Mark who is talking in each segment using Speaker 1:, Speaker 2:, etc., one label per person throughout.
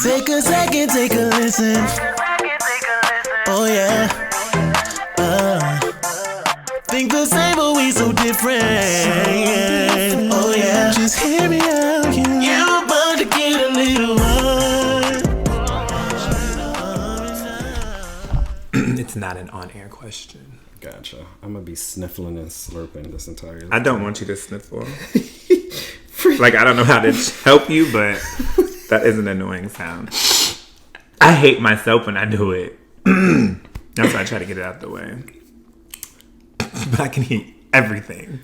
Speaker 1: Take a second, take a listen. Oh yeah. Think the same, but we so different. Oh yeah. Just hear me out. You're about to get a little one.
Speaker 2: It's not an on-air question.
Speaker 3: Gotcha. I'm gonna be sniffling and slurping this entire time.
Speaker 2: I don't want you to sniffle. Like, I don't know how to help you, but that is an annoying sound. I hate myself when I do it. That's why I try to get it out the way. But I can hear everything.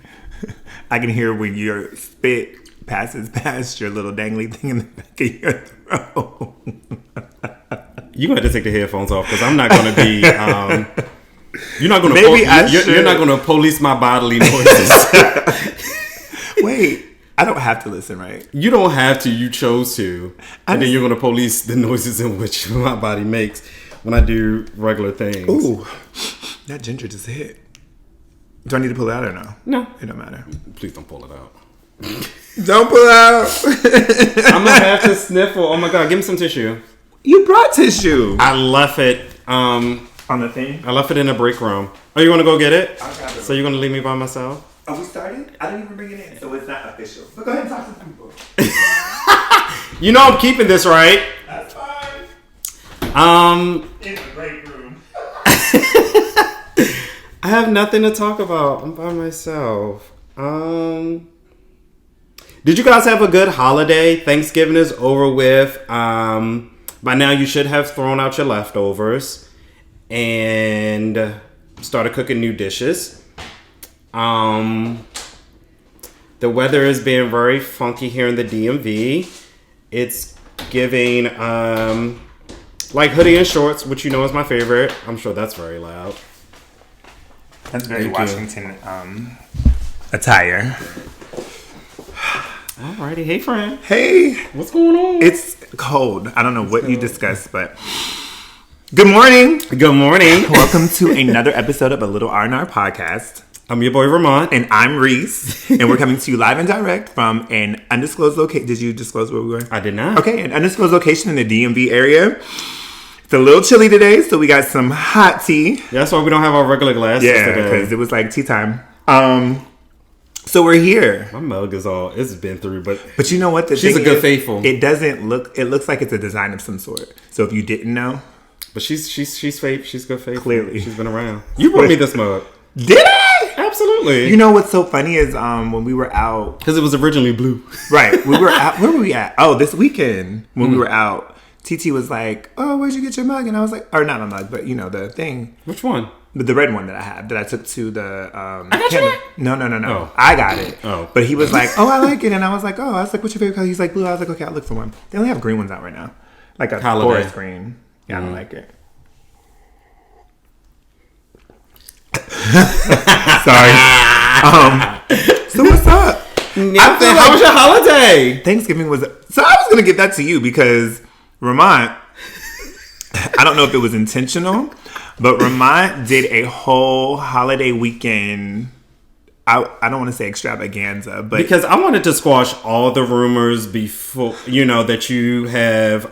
Speaker 2: I can hear when your spit passes past your little dangly thing in the back of your throat.
Speaker 3: You gonna have to take the headphones off because I'm not gonna be. You're not gonna. You're not gonna police my bodily noises.
Speaker 2: Wait. I don't have to listen, right?
Speaker 3: You don't have to. You chose to. And then you're going to police the noises in which my body makes when I do regular things.
Speaker 2: Ooh, that ginger just hit. Do I need to pull it out or no?
Speaker 3: No.
Speaker 2: It don't matter.
Speaker 3: Please don't pull it out.
Speaker 2: Don't pull it out.
Speaker 3: I'm going to have to sniffle. Oh, my God. Give me some tissue.
Speaker 2: You brought tissue.
Speaker 3: I left it.
Speaker 2: On the thing?
Speaker 3: I left it in the break room. Oh, you want to go get it?
Speaker 2: I'll grab it.
Speaker 3: So you're going to leave me by myself?
Speaker 2: Oh, we started? I didn't even bring it in, so it's not official. But go ahead and talk to the people.
Speaker 3: You know I'm keeping this, right?
Speaker 2: That's fine.
Speaker 3: In
Speaker 2: the break room.
Speaker 3: I have nothing to talk about. I'm by myself. Did you guys have a good holiday? Thanksgiving is over with. By now you should have thrown out your leftovers and started cooking new dishes. The weather is being very funky here in the DMV. It's giving like hoodie and shorts, which you know is my favorite. I'm sure that's very loud.
Speaker 2: That's very Washington attire.
Speaker 3: Alrighty, hey friend.
Speaker 2: Hey,
Speaker 3: what's going on?
Speaker 2: It's cold. I don't know what you discussed, but good morning.
Speaker 3: Good morning.
Speaker 2: Welcome to another episode of ALilRandRPodcast.
Speaker 3: I'm your boy Ramont.
Speaker 2: And I'm Reese. And we're coming to you live and direct from an undisclosed location. Did you disclose where we were?
Speaker 3: I did not.
Speaker 2: Okay, an undisclosed location in the DMV area. It's a little chilly today, so we got some hot tea.
Speaker 3: Yeah, that's why we don't have our regular glasses today.
Speaker 2: Yeah, because it was like tea time. So we're here.
Speaker 3: My mug is all, it's been through,
Speaker 2: but you know what?
Speaker 3: She's a good faithful.
Speaker 2: It doesn't look, it looks like it's a design of some sort. So if you didn't know.
Speaker 3: But she's fake. She's good faithful.
Speaker 2: Clearly.
Speaker 3: She's been around. You brought me this mug.
Speaker 2: Did I?
Speaker 3: Absolutely.
Speaker 2: You know what's so funny is when we were out.
Speaker 3: Because it was originally blue.
Speaker 2: Right. We were out. Where were we at? Oh, this weekend when we were out. TT was like, oh, where'd you get your mug? And I was like, or not a mug, but you know, the thing.
Speaker 3: Which one?
Speaker 2: The red one that I have, that I took to the...
Speaker 3: I got you that?
Speaker 2: No.
Speaker 3: Oh.
Speaker 2: I got it.
Speaker 3: Oh.
Speaker 2: But he was like, oh, I like it. And I was like, what's your favorite color? He's like, blue. I was like, okay, I'll look for one. They only have green ones out right now. Like a forest green. Yeah, I don't like it. Sorry. So what's up?
Speaker 3: How was your holiday?
Speaker 2: Thanksgiving was... So I was going to give that to you because Ramont... I don't know if it was intentional, but Ramont did a whole holiday weekend. I don't want to say extravaganza, but
Speaker 3: because I wanted to squash all the rumors before, that you have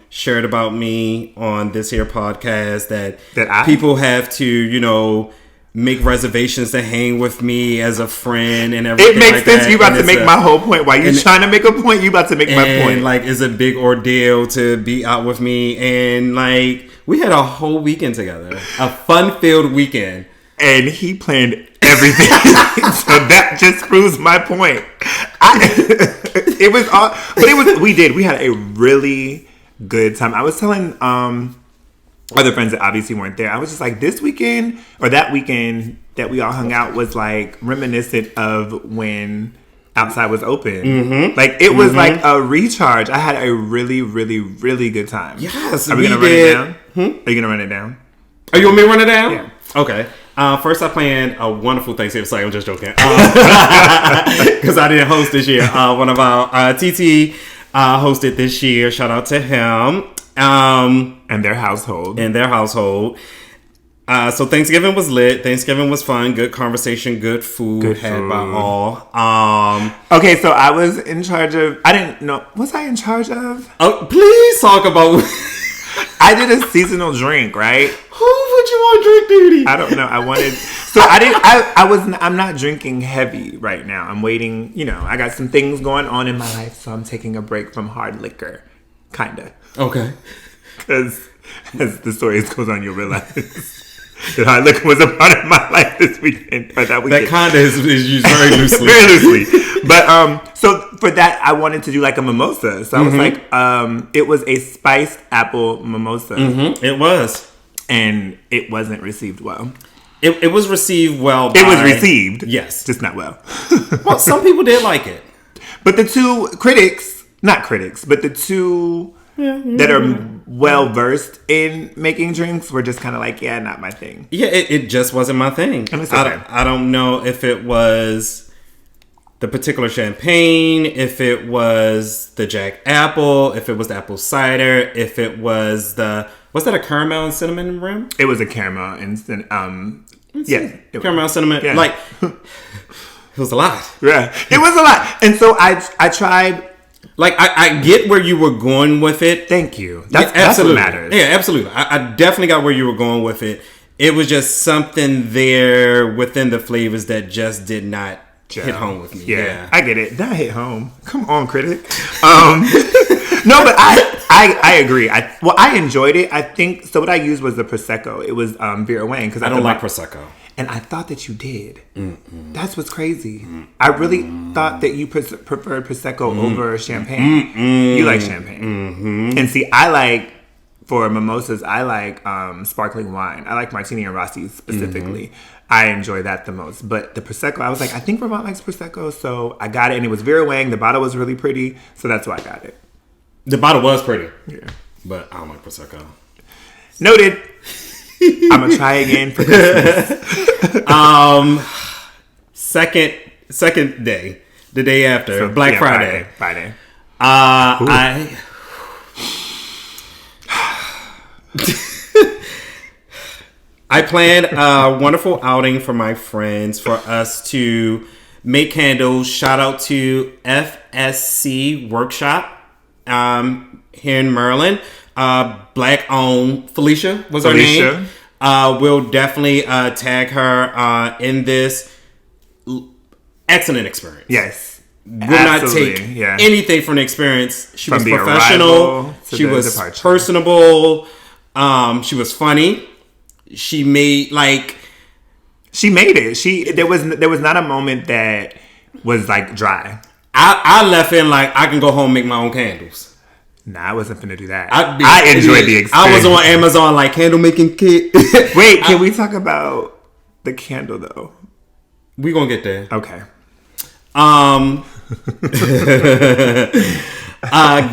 Speaker 3: shared about me on this here podcast that people have to, make reservations to hang with me as a friend and everything.
Speaker 2: It makes
Speaker 3: like
Speaker 2: sense.
Speaker 3: That.
Speaker 2: You about to make my whole point. Why you trying to make a point? You about to make my point.
Speaker 3: Like, it's a big ordeal to be out with me. And like, we had a whole weekend together, a fun-filled weekend.
Speaker 2: And he planned everything. So that just proves my point. We had a really good time. I was telling other friends that obviously weren't there. I was just like, this weekend or that weekend that we all hung out was like reminiscent of when outside was open.
Speaker 3: Mm-hmm.
Speaker 2: Like it was like a recharge. I had a really, really, really good time.
Speaker 3: Yes,
Speaker 2: Are we gonna run it down? Are you gonna run it down?
Speaker 3: Oh, you want me to run it down?
Speaker 2: Yeah.
Speaker 3: Okay. First, I planned a wonderful Thanksgiving. Sorry, I'm just joking. Because I didn't host this year. One of our TT hosted this year. Shout out to him.
Speaker 2: And their household.
Speaker 3: So Thanksgiving was lit. Thanksgiving was fun. Good conversation. Good food. Had by all.
Speaker 2: Okay, so I was in charge of. I didn't know. Was I in charge of?
Speaker 3: Oh, please talk about.
Speaker 2: I did a seasonal drink, right?
Speaker 3: Who put you on drink duty?
Speaker 2: I don't know. I wanted. So I didn't. I was. I'm not drinking heavy right now. I'm waiting. You know, I got some things going on in my life, so I'm taking a break from hard liquor, kinda.
Speaker 3: Okay.
Speaker 2: Because as the story goes on, you'll realize. That hard liquor was a part of my life this weekend. Or that weekend.
Speaker 3: That kind of is used very loosely.
Speaker 2: Very loosely. But so for that, I wanted to do like a mimosa. So I was like, it was a spiced apple mimosa.
Speaker 3: Mm-hmm. It was.
Speaker 2: And it wasn't received well.
Speaker 3: It was received well.
Speaker 2: It was received.
Speaker 3: Yes.
Speaker 2: Just not well.
Speaker 3: Well, some people did like it.
Speaker 2: But the two critics, not critics, but the two that are well versed in making drinks were just kind of like, yeah, not my thing.
Speaker 3: Yeah, it just wasn't my thing.
Speaker 2: And it's okay.
Speaker 3: I don't know if it was the particular champagne, if it was the Jack Apple, if it was the apple cider, if it was was that a caramel and cinnamon rim?
Speaker 2: It was a caramel and
Speaker 3: caramel and cinnamon.
Speaker 2: Yeah.
Speaker 3: Like it was a lot.
Speaker 2: Yeah, it was a lot. And so I tried.
Speaker 3: Like, I get where you were going with it.
Speaker 2: Thank you.
Speaker 3: That's
Speaker 2: what matters.
Speaker 3: Yeah, absolutely. I definitely got where you were going with it. It was just something there within the flavors that just did not hit home with me. Yeah.
Speaker 2: I get it. That hit home. Come on, critic. No, but I agree. I enjoyed it. I think, so what I used was the Prosecco. It was Vera Wang. Because
Speaker 3: I don't like Prosecco.
Speaker 2: And I thought that you did. Mm-mm. That's what's crazy. Mm-mm. I really thought that you preferred Prosecco over champagne. Mm-mm. You like champagne. Mm-hmm. And see, for mimosas, I like sparkling wine. I like Martini and Rossi specifically. Mm-hmm. I enjoy that the most. But the Prosecco, I was like, I think Ramont likes Prosecco. So I got it. And it was Vera Wang. The bottle was really pretty. So that's why I got it.
Speaker 3: The bottle was pretty.
Speaker 2: Yeah.
Speaker 3: But I don't like Prosecco.
Speaker 2: Noted. I'm gonna try again for Christmas.
Speaker 3: Second day, the day after, so, Black Friday.
Speaker 2: Friday.
Speaker 3: I planned a wonderful outing for my friends for us to make candles. Shout out to FSC Workshop here in Maryland. Black owned Felicia was her name. We'll definitely tag her in this. Excellent experience.
Speaker 2: Yes.
Speaker 3: Will not take anything from the experience. She was professional. She was personable. She was funny. She made it. There was not a moment that was like dry. I left in like I can go home and make my own candles.
Speaker 2: Nah, I wasn't finna do that. I enjoyed the experience.
Speaker 3: I was on Amazon like candle making kit.
Speaker 2: Wait, can we talk about the candle though?
Speaker 3: We gonna get there.
Speaker 2: Okay.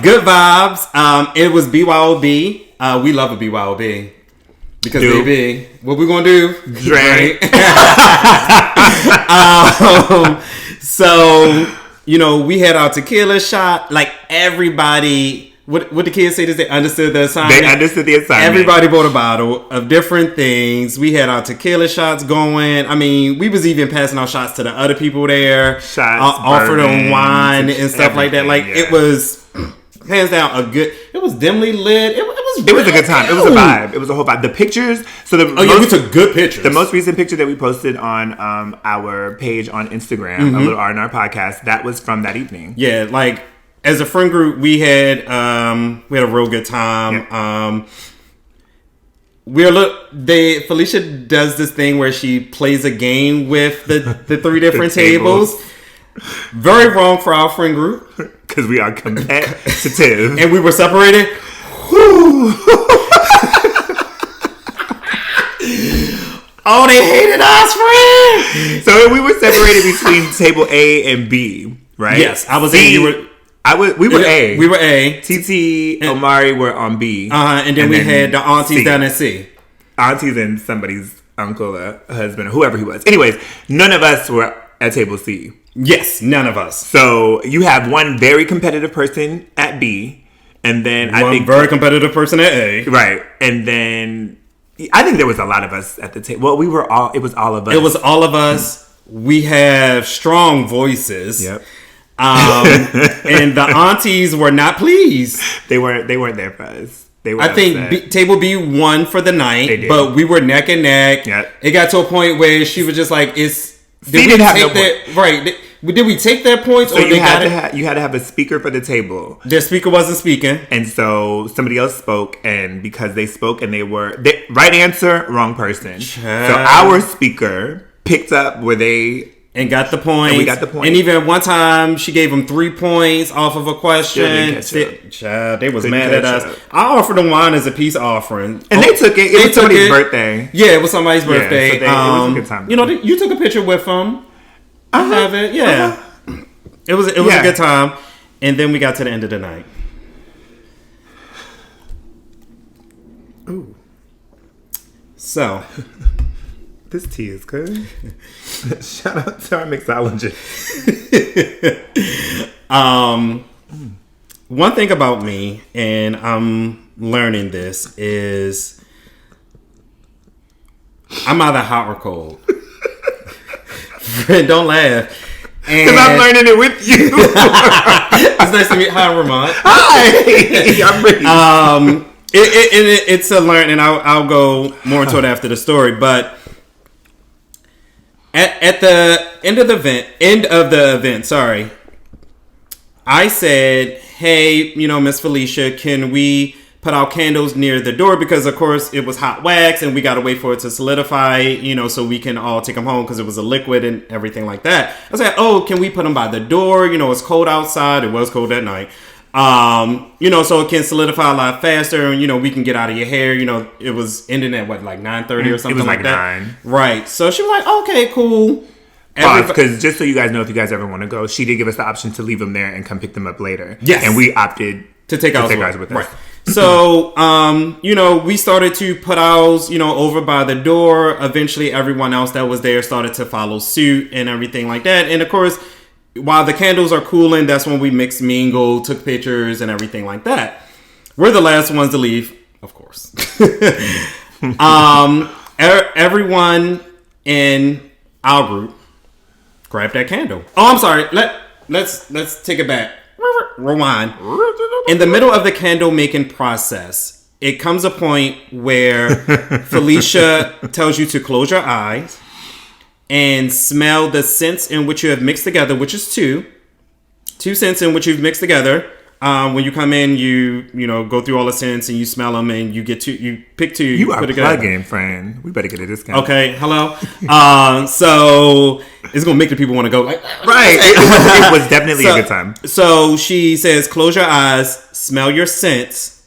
Speaker 3: Good vibes. It was BYOB. We love a BYOB because baby, what we gonna do?
Speaker 2: Drink.
Speaker 3: So we had our tequila shot. Like everybody. What the kids say is they understood the assignment.
Speaker 2: They understood the assignment.
Speaker 3: Everybody bought a bottle of different things. We had our tequila shots going. I mean, we was even passing out shots to the other people there.
Speaker 2: Shots,
Speaker 3: offered them wine and stuff like that. Like it was hands down it was dimly lit. It was a good time.
Speaker 2: It was a vibe. It was a whole vibe. The pictures. So
Speaker 3: we took good pictures.
Speaker 2: The most recent picture that we posted on our page on Instagram, ALilRandRPodcast, that was from that evening.
Speaker 3: Yeah, like. As a friend group, we had a real good time. Yep. Felicia does this thing where she plays a game with the three different tables. Very wrong for our friend group
Speaker 2: because we are competitive
Speaker 3: and we were separated. Oh, they hated us, friend.
Speaker 2: So we were separated between table A and B, right?
Speaker 3: Yes, I was A. You were.
Speaker 2: We were A.
Speaker 3: We were A.
Speaker 2: TT, Omari were on B.
Speaker 3: And then we had the aunties C. down at C.
Speaker 2: Aunties and somebody's uncle, a husband, or whoever he was. Anyways, none of us were at table C.
Speaker 3: Yes, none of us.
Speaker 2: So you have one very competitive person at B, and then
Speaker 3: one very competitive person at A.
Speaker 2: Right, and then I think there was a lot of us at the table. Well, it was all of us.
Speaker 3: It was all of us. We have strong voices.
Speaker 2: Yep.
Speaker 3: And the aunties were not pleased.
Speaker 2: They weren't there for us. They were.
Speaker 3: I think table B won for the night, but we were neck and neck.
Speaker 2: Yep.
Speaker 3: It got to a point where she was just like, "Did we take their points?"
Speaker 2: So you had to have a speaker for the table.
Speaker 3: Their speaker wasn't speaking,
Speaker 2: and so somebody else spoke. And because they spoke, and they right answer, wrong person. So our speaker picked up where they.
Speaker 3: And got the points.
Speaker 2: And we got the points.
Speaker 3: And even one time, she gave them 3 points off of a question. Child, they was mad at us. I offered them wine as a peace offering.
Speaker 2: And they took it. It was somebody's birthday.
Speaker 3: Yeah, it was somebody's birthday.
Speaker 2: So it was a good time.
Speaker 3: You know, you took a picture with them. I have it. Yeah. It was a good time. And then we got to the end of the night.
Speaker 2: Ooh.
Speaker 3: So...
Speaker 2: This tea is good. Shout out to our mixologist.
Speaker 3: One thing about me, and I'm learning this, is I'm either hot or cold. Friend, don't laugh.
Speaker 2: Because I'm learning it with you.
Speaker 3: It's nice to meet. Hi, Ramont.
Speaker 2: Hi. I'm Reese.
Speaker 3: It's a learn, and I'll go more into it after the story, but. At the end of the event, I said, "Hey, Miss Felicia, can we put our candles near the door? Because of course it was hot wax, and we got to wait for it to solidify, so we can all take them home because it was a liquid and everything like that." I said, "Oh, can we put them by the door? It's cold outside. It was cold that night." So it can solidify a lot faster, and we can get out of your hair. It was ending at 9:30 or something like that.
Speaker 2: 9.
Speaker 3: Right. So she was like, "Okay, cool."
Speaker 2: Because just so you guys know, if you guys ever want to go, she did give us the option to leave them there and come pick them up later.
Speaker 3: Yes.
Speaker 2: And we opted
Speaker 3: to take ours
Speaker 2: with us.
Speaker 3: Right. So, we started to put ours, over by the door. Eventually, everyone else that was there started to follow suit and everything like that. And of course, while the candles are cooling, that's when we mixed mingle, took pictures, and everything like that. We're the last ones to leave, of course. Everyone in our group grabbed that candle. Oh, I'm sorry. Let's take it back. Rewind. In the middle of the candle making process, it comes a point where Felicia tells you to close your eyes and smell the scents in which you have mixed together, which is two scents in which you've mixed together. When you come in, you go through all the scents and you smell them, and you pick 2.
Speaker 2: You are
Speaker 3: put together.
Speaker 2: Plug-in, friend. We better get a discount.
Speaker 3: Okay, hello. So it's gonna make the people want to go. Right.
Speaker 2: It was definitely a good time.
Speaker 3: So she says, "Close your eyes, smell your scents,"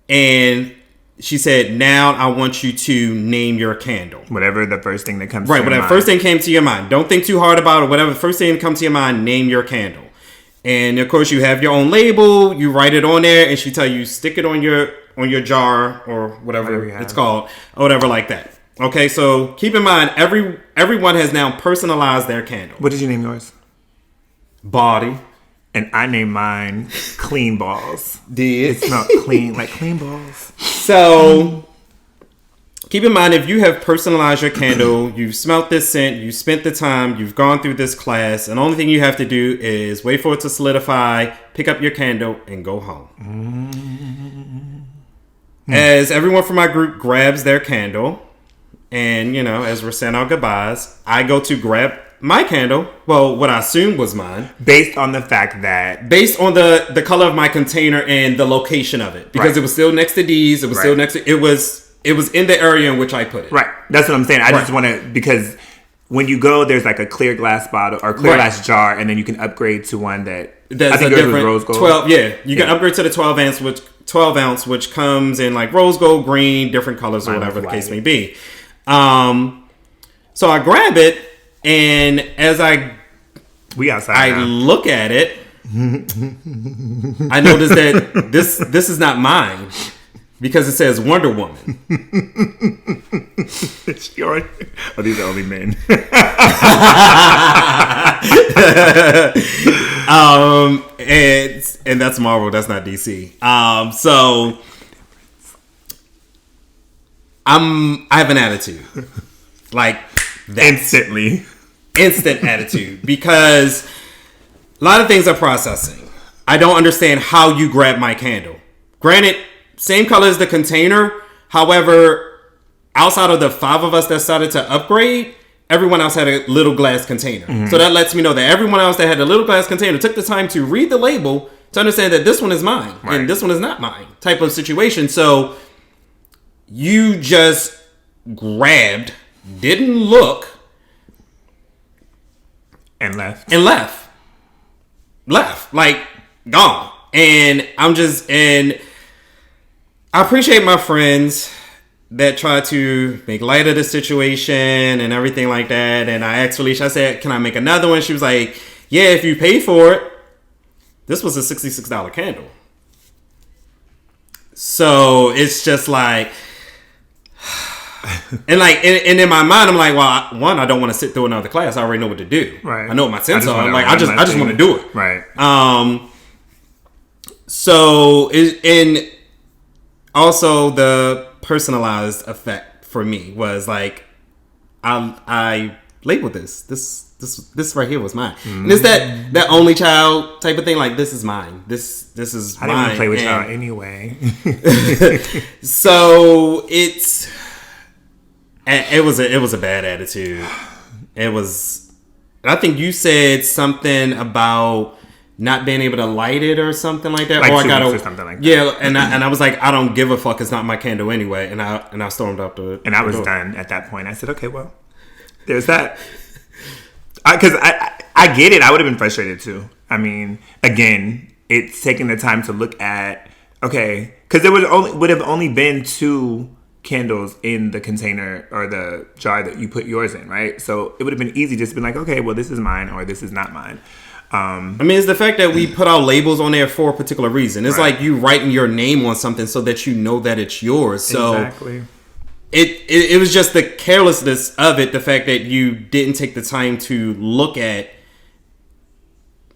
Speaker 3: and she said, "Now I want you to name your candle."
Speaker 2: Whatever the first thing that comes.
Speaker 3: Right. Whatever first thing came to your mind. Don't think too hard about it. Whatever the first thing that comes to your mind, name your candle. And of course, you have your own label. You write it on there, and she tell you stick it on your jar or whatever it's called, or whatever like that. Okay, so keep in mind, everyone has now personalized their candle.
Speaker 2: What did you name yours?
Speaker 3: Body.
Speaker 2: And I named mine Clean Balls.
Speaker 3: Did
Speaker 2: it smelled clean, like clean balls?
Speaker 3: So. Keep in mind, if you have personalized your candle, you've smelt this scent, you spent the time, you've gone through this class, and the only thing you have to do is wait for it to solidify, pick up your candle, and go home. As everyone from my group grabs their candle, and, as we're saying our goodbyes, I go to grab my candle, well, what I assumed was mine.
Speaker 2: Based on the fact that...
Speaker 3: Based on the color of my container and the location of it. Because it was still next to D's, it was still next to... It was in the area in which I put it.
Speaker 2: Right. That's what I'm saying. I just want to... Because when you go, there's like a clear glass bottle or clear glass jar, and then you can upgrade to one that's I think
Speaker 3: a different
Speaker 2: rose gold.
Speaker 3: 12. Yeah, you can upgrade to the 12 ounce, which comes in like rose gold, green, different colors, or whatever the case may be. So I grab it, and as I look at it, I notice that this is not mine. Because it says Wonder Woman.
Speaker 2: These are only men.
Speaker 3: And that's Marvel. That's not DC. So I have an attitude. Like that. Instant attitude. Because a lot of things are processing. I don't understand how you grab my candle. Granted, same color as the container. However, outside of the 5 of us that started to upgrade, everyone else had a little glass container. Mm-hmm. So that lets me know that everyone else that had a little glass container took the time to read the label to understand that this one is mine and this one is not mine type of situation. So you just grabbed, didn't look,
Speaker 2: and left.
Speaker 3: Like, gone. And I appreciate my friends that try to make light of the situation and everything like that. And I asked Felicia, I said, can I make another one? She was like, yeah, if you pay for it. This was a $66 candle. So it's just like, and in my mind, I'm like, well, one, I don't want to sit through another class. I already know what to do.
Speaker 2: Right.
Speaker 3: I know what my sense are. Like, I just want to do it.
Speaker 2: Right.
Speaker 3: So and also the personalized effect for me was like, I labeled this right here was mine. Mm-hmm. And it's that only child type of thing. Like, this is mine. This is mine.
Speaker 2: I didn't want to play with y'all anyway.
Speaker 3: So it was a bad attitude. It was. I think you said something about not being able to light it or something like that.
Speaker 2: Like
Speaker 3: or
Speaker 2: 2 weeks or something like that.
Speaker 3: Yeah, and I was like, I don't give a fuck. It's not my candle anyway. And I stormed out the.
Speaker 2: And I was done at that point. I said, okay, well, there's that. Because I get it. I would have been frustrated too. I mean, again, it's taking the time to look at, okay, because there would have only been 2 candles in the container or the jar that you put yours in, right? So it would have been easy just to be like, okay, well, this is mine or this is not mine.
Speaker 3: I mean, it's the fact that we put our labels on there for a particular reason. It's like you writing your name on something so that you know that it's yours. So
Speaker 2: exactly.
Speaker 3: It was just the carelessness of it, the fact that you didn't take the time to look at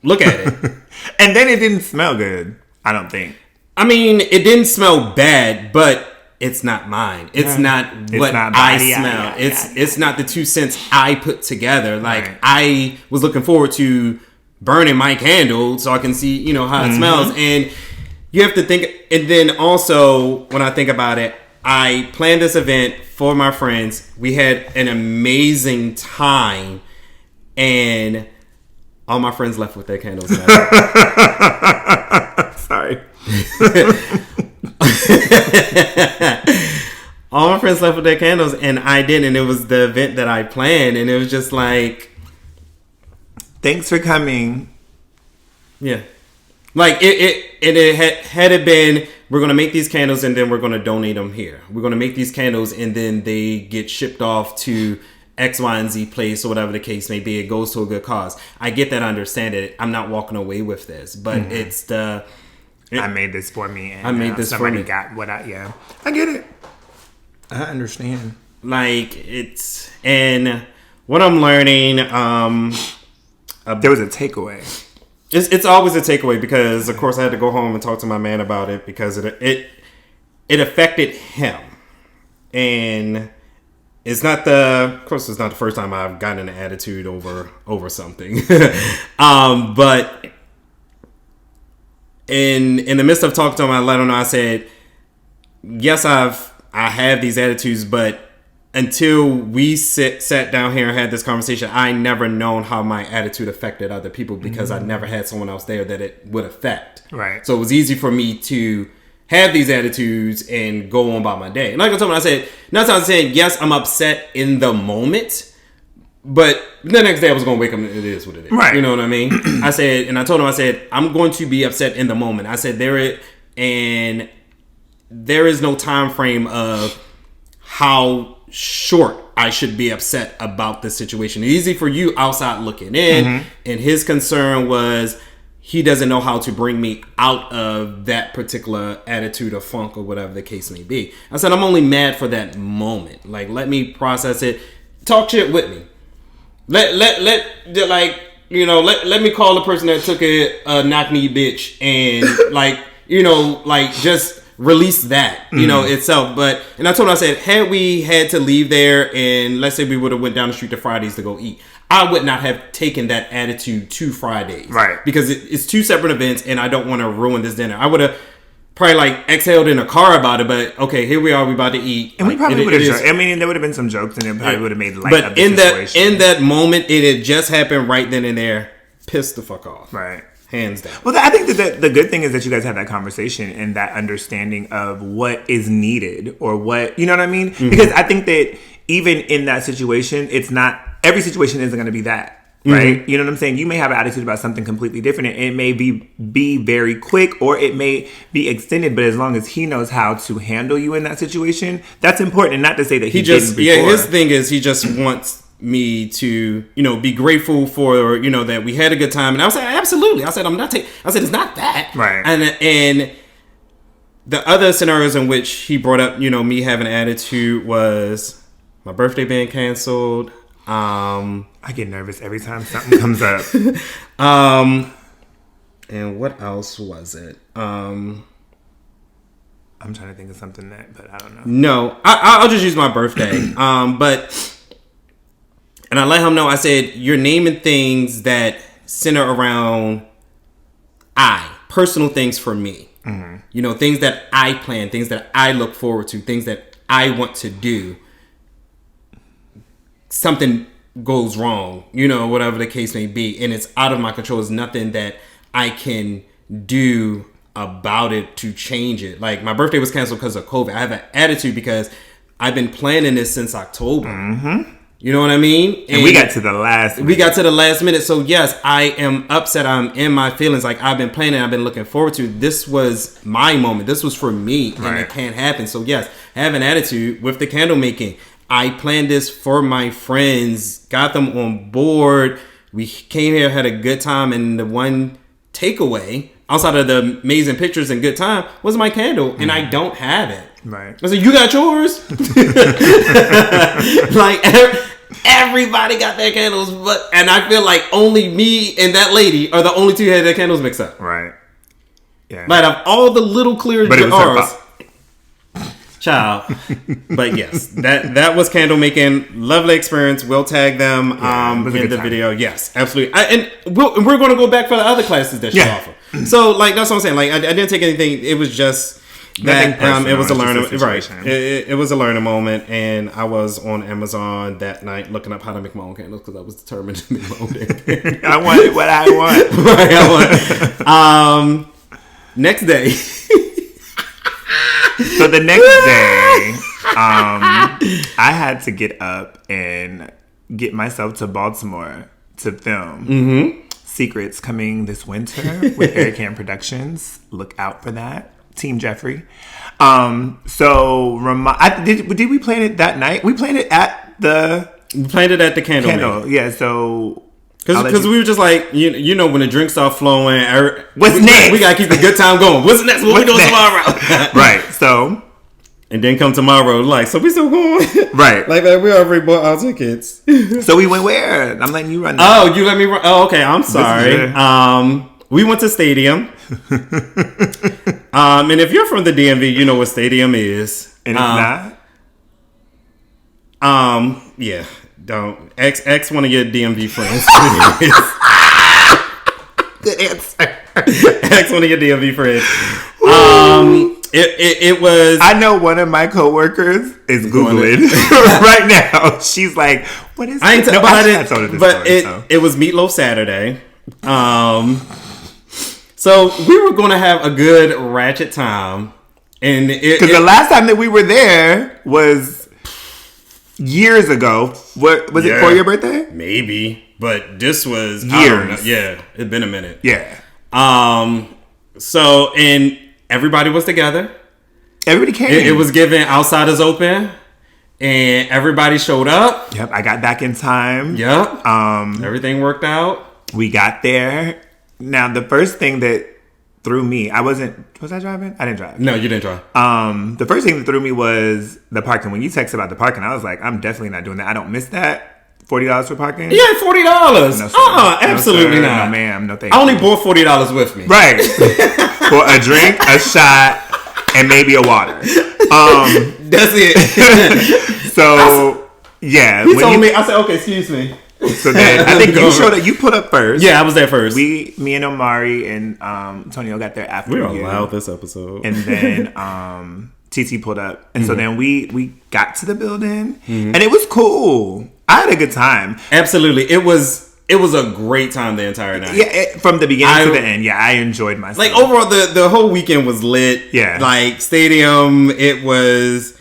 Speaker 3: it.
Speaker 2: And then it didn't smell good, I don't think.
Speaker 3: I mean, it didn't smell bad, but it's not mine. It's not what I smell. It's not the 2 cents I put together. Like, I was looking forward to burning my candle so I can see, how it smells. And you have to think, and then also when I think about it, I planned this event for my friends. We had an amazing time, and all my friends left with their candles.
Speaker 2: Sorry.
Speaker 3: All my friends left with their candles, and I didn't. And it was the event that I planned, and it was just like,
Speaker 2: thanks for coming.
Speaker 3: Yeah. Like, it had been, we're going to make these candles and then we're going to donate them here. We're going to make these candles and then they get shipped off to X, Y, and Z place or whatever the case may be. It goes to a good cause. I get that. I understand it. I'm not walking away with this. But it's the...
Speaker 2: I made this for me. And
Speaker 3: I made this for me.
Speaker 2: Somebody got what I get it. I understand.
Speaker 3: Like, it's... And what I'm learning... there
Speaker 2: was a takeaway.
Speaker 3: It's always a takeaway because, of course, I had to go home and talk to my man about it because it affected him, and it's not the first time I've gotten an attitude over something, but in the midst of talking to him, I let him know. I said, yes, I have these attitudes, but until we sat down here and had this conversation, I never known how my attitude affected other people because I never had someone else there that it would affect.
Speaker 2: Right.
Speaker 3: So it was easy for me to have these attitudes and go on about my day. And like I told him, I said, not I'm saying, yes, I'm upset in the moment, but the next day I was going to wake up and it is what it is.
Speaker 2: Right.
Speaker 3: You know what I mean? I told him, I'm going to be upset in the moment. I said, there is no time frame of how short I should be upset about this situation. It's easy for you outside looking in, and his concern was he doesn't know how to bring me out of that particular attitude or funk or whatever the case may be. I said, I'm only mad for that moment. Like, let me process it. Talk shit with me. Let me call the person that took a knock-knee bitch and just release that, you know, itself. But, and I told him, I said, had we had to leave there and let's say we would have went down the street to Fridays to go eat, I would not have taken that attitude to Fridays.
Speaker 2: Right.
Speaker 3: Because it's two separate events and I don't want to ruin this dinner. I would have probably like exhaled in a car about it, but okay, here we are, we about to eat.
Speaker 2: And
Speaker 3: like,
Speaker 2: we probably would have, I mean, there would have been some jokes and it probably would have made light of the situation.
Speaker 3: In that moment, it had just happened right then and there. Pissed the fuck off.
Speaker 2: Right.
Speaker 3: Hands down.
Speaker 2: Well, I think that the good thing is that you guys had that conversation and that understanding of what is needed or what, you know what I mean? Mm-hmm. Because I think that even in that situation, it's not, every situation isn't going to be that. Right? Mm-hmm. You know what I'm saying? You may have an attitude about something completely different. And it may be very quick or it may be extended. But as long as he knows how to handle you in that situation, that's important. And not to say that he didn't before.
Speaker 3: Yeah, his thing is he just wants me to, you know, be grateful for, you know, that we had a good time. And I was like, absolutely. I said, it's not that.
Speaker 2: Right.
Speaker 3: And the other scenarios in which he brought up, you know, me having an attitude was my birthday being canceled.
Speaker 2: I get nervous every time something comes up.
Speaker 3: And what else was it?
Speaker 2: I'm trying to think of something but I don't know.
Speaker 3: No, I'll just use my birthday. And I let him know, I said, you're naming things that center around personal things for me. Mm-hmm. You know, things that I plan, things that I look forward to, things that I want to do. Something goes wrong, you know, whatever the case may be, and it's out of my control. It's nothing that I can do about it to change it. Like, my birthday was canceled because of COVID. I have an attitude because I've been planning this since October. Mm-hmm. You know what I mean?
Speaker 2: And we got to the last minute.
Speaker 3: We got to the last minute. So yes, I am upset. I'm in my feelings. Like, I've been planning. I've been looking forward to. This was my moment. This was for me. And it can't happen. So yes, I have an attitude with the candle making. I planned this for my friends, got them on board. We came here, had a good time, and the one takeaway, outside of the amazing pictures and good time, was my candle, and I don't have it.
Speaker 2: Right.
Speaker 3: I said, you got yours? Like, everybody got their candles, and I feel like only me and that lady are the only two who had their candles mixed up.
Speaker 2: Right. Yeah.
Speaker 3: Like, of all the little clear jars. Child. But yes, that was candle making. Lovely experience. We'll tag them in the video. Yes, absolutely. And we're going to go back for the other classes that she offered. So, like, that's what I'm saying. Like, I didn't take anything. It was just that it was a learning, right? It was a learning moment, and I was on Amazon that night looking up how to make my own candles because I was determined to make my own candles.
Speaker 2: I wanted what I want.
Speaker 3: Right, I want. Next day.
Speaker 2: So the next day, I had to get up and get myself to Baltimore to film. Mm-hmm. Secrets coming this winter with ALilRand Productions. Look out for that. Team Jeffrey. So did we plan it that night? We planned it at the...
Speaker 3: We planned it at the candle.
Speaker 2: Yeah, so...
Speaker 3: Because we were just like, you know, when the drinks start flowing,
Speaker 2: what's next?
Speaker 3: We got to keep the good time going. What's next? What we doing tomorrow?
Speaker 2: Right, so.
Speaker 3: And then come tomorrow, like, so we still going?
Speaker 2: Right.
Speaker 3: Like, we already bought our tickets.
Speaker 2: So we went where? I'm letting you run that.
Speaker 3: Oh, you let me run? Oh, okay, I'm sorry. We went to Stadium. And if you're from the DMV, you know what Stadium is.
Speaker 2: And it's not?
Speaker 3: Yeah. Don't X one of your DMV friends.
Speaker 2: Good answer.
Speaker 3: X one of your DMV friends. It was.
Speaker 2: I know one of my coworkers is Googling right now. She's like, "What is?"
Speaker 3: I told her this story, it was Meatloaf Saturday. So we were going to have a good ratchet time, and
Speaker 2: because the last time that we were there was. Years ago. What was it for your birthday?
Speaker 3: Maybe. But this was
Speaker 2: years.
Speaker 3: Yeah, it'd been a minute.
Speaker 2: Yeah.
Speaker 3: So, and everybody was together.
Speaker 2: Everybody came.
Speaker 3: It was given Outsiders Open. And everybody showed up.
Speaker 2: Yep. I got back in time.
Speaker 3: Yep. Everything worked out.
Speaker 2: We got there. Now the first thing that threw me, was I driving? I didn't drive.
Speaker 3: No, you didn't drive.
Speaker 2: The first thing that threw me was the parking. When you texted about the parking, I was like, I'm definitely not doing that. I don't miss that. $40 for parking?
Speaker 3: Yeah, $40. No, absolutely not.
Speaker 2: No, ma'am. No, thank
Speaker 3: you. I only bought $40 with me.
Speaker 2: Right. For a drink, a shot, and maybe a water.
Speaker 3: That's it.
Speaker 2: So yeah,
Speaker 3: he told me. I said, okay, excuse me.
Speaker 2: So then I think you showed up. You put up first.
Speaker 3: Yeah, I was there first.
Speaker 2: Me and Omari and Antonio got there after you.
Speaker 3: We were loud this episode.
Speaker 2: And then TT pulled up, and so then we got to the building, and it was cool. I had a good time.
Speaker 3: Absolutely, it was a great time the entire night.
Speaker 2: Yeah, from the beginning to the end. Yeah, I enjoyed myself.
Speaker 3: Like overall, the whole weekend was lit.
Speaker 2: Yeah,
Speaker 3: like stadium. It was.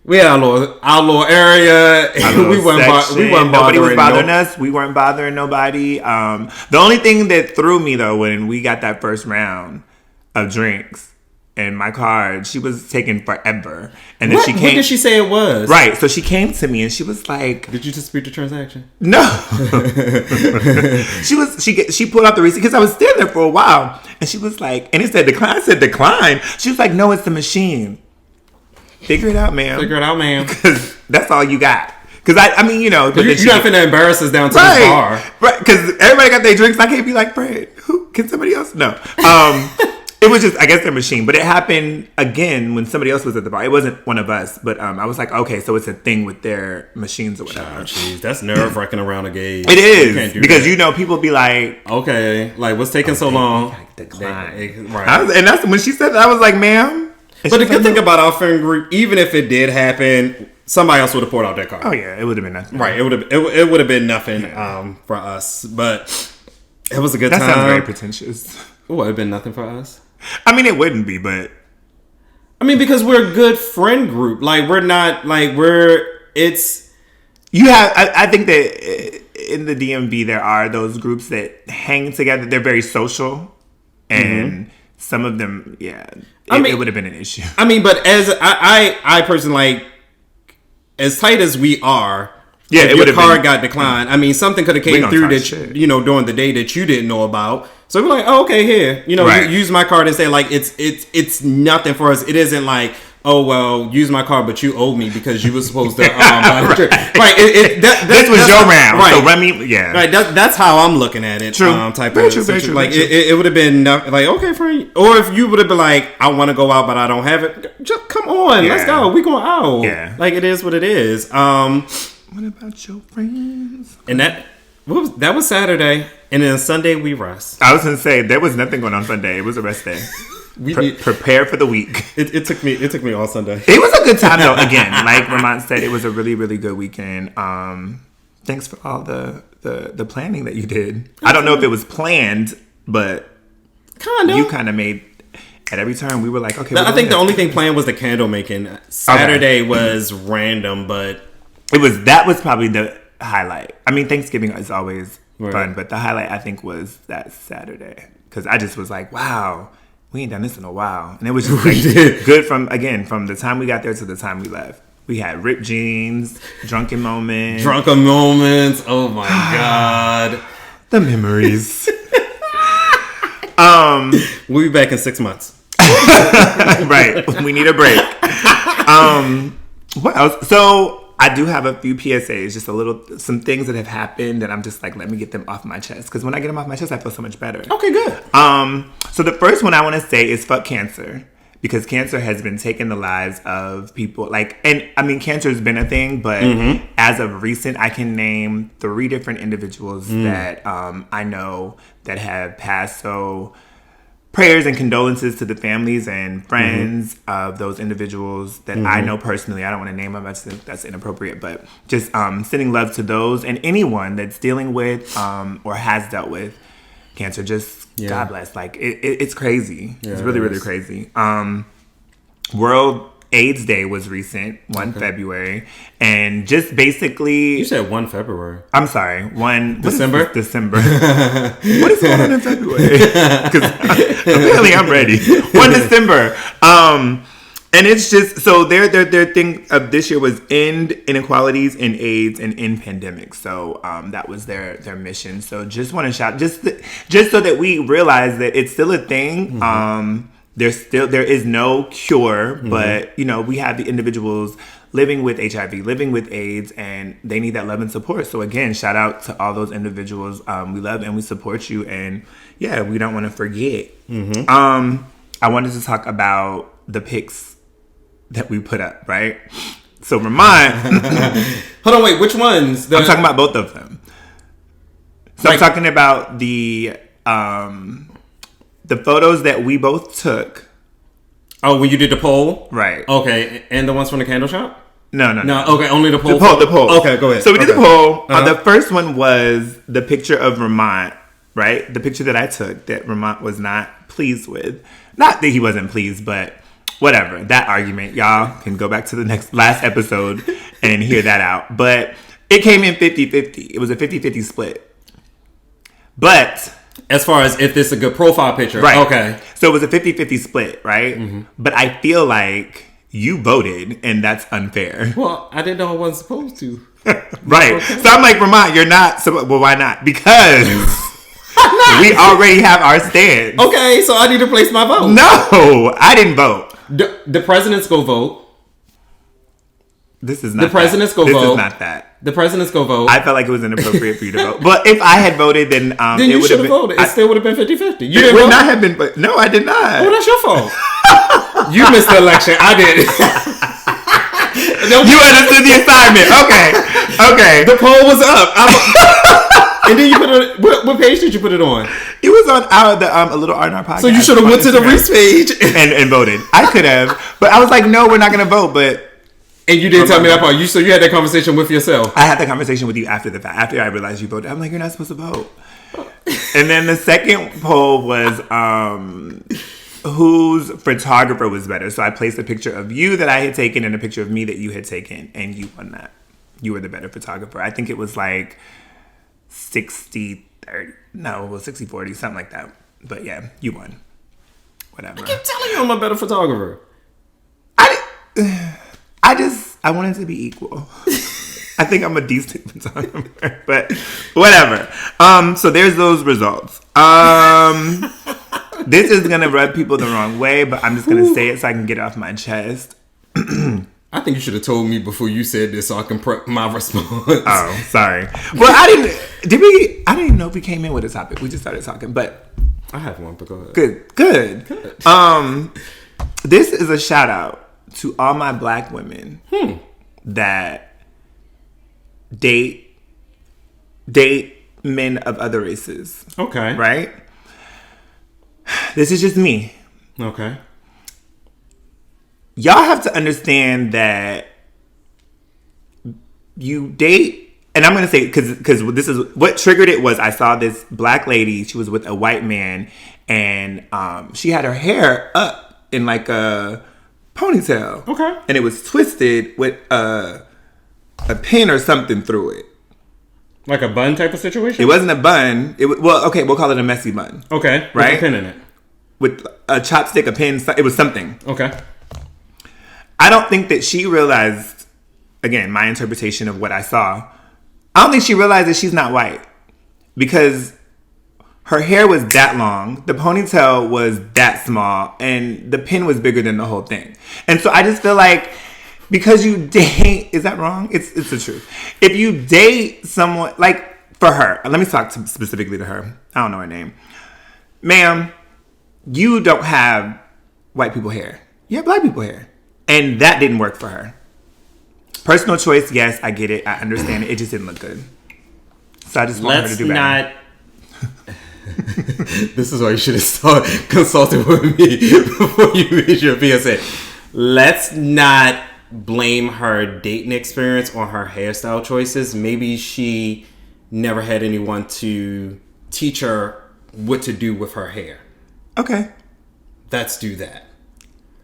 Speaker 3: We had our little area. We weren't bothering.
Speaker 2: Nobody was bothering us. We weren't bothering nobody. The only thing that threw me though when we got that first round of drinks and my card, she was taking forever. And then
Speaker 3: what did she say it was?
Speaker 2: Right. So she came to me and she was like,
Speaker 3: "Did you dispute the transaction?"
Speaker 2: No. She pulled out the receipt because I was standing there for a while, and she was like, and it said decline. I said decline. She was like, no, it's the machine. Figure it out, ma'am. Because that's all you got. Because I mean, you know,
Speaker 3: but you're not finna embarrass us down to the bar,
Speaker 2: right? Because everybody got their drinks. I can't be like, Fred, who can somebody else? No. It was just, I guess, their machine. But it happened again when somebody else was at the bar. It wasn't one of us. But I was like, okay, so it's a thing with their machines or whatever.
Speaker 3: Oh, jeez, that's nerve-wracking around a gauge.
Speaker 2: It is. Because, that. You know, people be like...
Speaker 3: Okay, like, what's taking so long?
Speaker 2: Like, decline.
Speaker 3: Right.
Speaker 2: And that's when she said that, I was like, ma'am.
Speaker 3: But the good thing about our friend group, even if it did happen, somebody else would have poured out their car.
Speaker 2: Oh, yeah, it would have been nothing.
Speaker 3: Right, it would have been nothing for us. But it was a good time.
Speaker 2: That sounds very pretentious.
Speaker 3: It would have been nothing for us.
Speaker 2: I mean, it wouldn't be, but...
Speaker 3: I mean, because we're a good friend group. Like, we're not, like, it's...
Speaker 2: You have... I think that in the DMV, there are those groups that hang together. They're very social. And some of them, it would have been an issue. I
Speaker 3: mean, but as... I personally, like, as tight as we are...
Speaker 2: Yeah,
Speaker 3: if your card got declined. I mean, something could have came through that, you know, during the day that you didn't know about. So we're like, oh, okay, here, you know, use my card and say like it's nothing for us. It isn't like, oh well, use my card, but you owe me because you were supposed to. Right.
Speaker 2: This was your round,
Speaker 3: right?
Speaker 2: So Remy, yeah,
Speaker 3: right. That's how I'm looking at it.
Speaker 2: True.
Speaker 3: Very true. Like it would have been like, okay, friend, or if you would have been like, I want to go out, but I don't have it. Just come on, let's go. We going out.
Speaker 2: Yeah,
Speaker 3: like it is what it is.
Speaker 2: What about your friends?
Speaker 3: And that was Saturday, and then Sunday we rest.
Speaker 2: I was gonna say there was nothing going on Sunday. It was a rest day. Prepare for the week.
Speaker 3: It took me all Sunday.
Speaker 2: It was a good time though. Again, like Ramont said, it was a really, really good weekend. Thanks for all the planning that you did. I don't know if it was planned, but you kind of made. At every turn, we were like, okay.
Speaker 3: I think the only thing planned was the candle making. Saturday was random, but.
Speaker 2: That was probably the highlight. I mean, Thanksgiving is always fun, but the highlight I think was that Saturday because I just was like, wow, we ain't done this in a while, and it was just like, good from the time we got there to the time we left. We had ripped jeans, drunken moments.
Speaker 3: Oh my god,
Speaker 2: the memories.
Speaker 3: We'll be back in 6 months.
Speaker 2: Right, we need a break. What else? So. I do have a few PSAs, just some things that have happened, and I'm just like, let me get them off my chest. Because when I get them off my chest, I feel so much better.
Speaker 3: Okay, good.
Speaker 2: So the first one I want to say is fuck cancer. Because cancer has been taking the lives of people. Like, and I mean, cancer has been a thing, but as of recent, I can name 3 different individuals that I know that have passed. So prayers and condolences to the families and friends of those individuals that I know personally. I don't want to name them. That's inappropriate. But just sending love to those and anyone that's dealing with or has dealt with cancer. Just God bless. Like it's crazy. Yeah, it's really, really crazy. World AIDS Day was recent, 1 February, and just basically...
Speaker 3: You said 1 February.
Speaker 2: I'm sorry, 1...
Speaker 3: December?
Speaker 2: December. What is going on in February? Because apparently I'm ready. 1 December. And it's just... So their thing of this year was end inequalities in AIDS and end pandemics. So that was their mission. So just want to shout... Just so that we realize that it's still a thing. There is no cure, but you know, we have the individuals living with HIV, living with AIDS, and they need that love and support. So again, shout out to all those individuals. We love and we support you, and we don't want to forget. I wanted to talk about the pics that we put up, right? So Ramont...
Speaker 3: Hold on, wait, which ones?
Speaker 2: I'm talking about both of them. So I'm talking about the photos that we both took.
Speaker 3: Oh, when you did the poll?
Speaker 2: Right.
Speaker 3: Okay, and the ones from the candle shop?
Speaker 2: No.
Speaker 3: Okay, only the poll.
Speaker 2: The poll.
Speaker 3: Okay, go ahead.
Speaker 2: So we did the poll. The first one was the picture of Ramont, right? The picture that I took that Ramont was not pleased with. Not that he wasn't pleased, but whatever. That argument, y'all can go back to the last episode and hear that out. But it came in 50-50. It was a 50-50 split. But
Speaker 3: as far as if this is a good profile picture.
Speaker 2: Right.
Speaker 3: Okay.
Speaker 2: So it was a 50-50 split, right? Mm-hmm. But I feel like you voted, and that's unfair.
Speaker 3: Well, I didn't know I wasn't supposed to.
Speaker 2: Right. Okay. So I'm like, Ramont, you're not. Well, why not? Because we already have our stance.
Speaker 3: Okay, so I need to place my vote.
Speaker 2: No, I didn't vote.
Speaker 3: The presidents go vote.
Speaker 2: This is not
Speaker 3: the presidents
Speaker 2: that.
Speaker 3: Go
Speaker 2: this
Speaker 3: vote.
Speaker 2: This is not that.
Speaker 3: The presidents go vote.
Speaker 2: I felt like it was inappropriate for you to vote. But if I had voted, then
Speaker 3: you should have voted. It still would have been 50-50. You
Speaker 2: didn't would not have been. But no, I did not.
Speaker 3: Oh, that's your fault. You missed the election. I did.
Speaker 2: You understood the assignment. Okay.
Speaker 3: The poll was up. And then you put it. What page did you put it on?
Speaker 2: It was on the ALilRandRPodcast.
Speaker 3: So you should have went to the Reese page
Speaker 2: and voted. I could have, but I was like, no, we're not going to vote. But.
Speaker 3: And you didn't tell me that part. So you had that conversation with yourself.
Speaker 2: I had that conversation with you after the fact. After I realized you voted, I'm like, you're not supposed to vote. And then the second poll was whose photographer was better. So I placed a picture of you that I had taken and a picture of me that you had taken, and you won that. You were the better photographer. I think it was like 60-30. No, it was 60-40, something like that. But yeah, you won. Whatever.
Speaker 3: I keep telling you I'm a better photographer.
Speaker 2: I wanted to be equal. I think I'm a decent photographer, but whatever. So there's those results. This is gonna rub people the wrong way, but I'm just gonna say it so I can get it off my chest.
Speaker 3: I think you should have told me before you said this so I can prep my response.
Speaker 2: Oh, sorry. Well, I didn't even know if we came in with a topic. We just started talking, but
Speaker 3: I have one, but go ahead.
Speaker 2: Good. This is a shout out to all my black women that date men of other races.
Speaker 3: Okay.
Speaker 2: Right? This is just me.
Speaker 3: Okay.
Speaker 2: Y'all have to understand that you date, and I'm going to say, because this is, what triggered it was I saw this black lady, she was with a white man, and she had her hair up in like a ponytail.
Speaker 3: Okay.
Speaker 2: And it was twisted with a pin or something through it.
Speaker 3: Like a bun type of situation?
Speaker 2: It wasn't a bun. Well, okay, we'll call it a messy bun.
Speaker 3: Okay.
Speaker 2: Right?
Speaker 3: With a pin in it.
Speaker 2: With a chopstick, a pin, it was something.
Speaker 3: Okay.
Speaker 2: I don't think that she realized, again, my interpretation of what I saw, I don't think she realized that she's not white. Because her hair was that long, the ponytail was that small, and the pin was bigger than the whole thing. And so I just feel like, because you date, is that wrong? It's the truth. If you date someone, like for her, let me talk specifically to her. I don't know her name. Ma'am, you don't have white people hair. You have black people hair. And that didn't work for her. Personal choice, yes, I get it. I understand it. It just didn't look good. So I just want her to do better.
Speaker 3: This is why you should have consulted with me before you made your PSA. Let's not blame her dating experience on her hairstyle choices. Maybe she never had anyone to teach her what to do with her hair.
Speaker 2: Okay.
Speaker 3: Let's do that.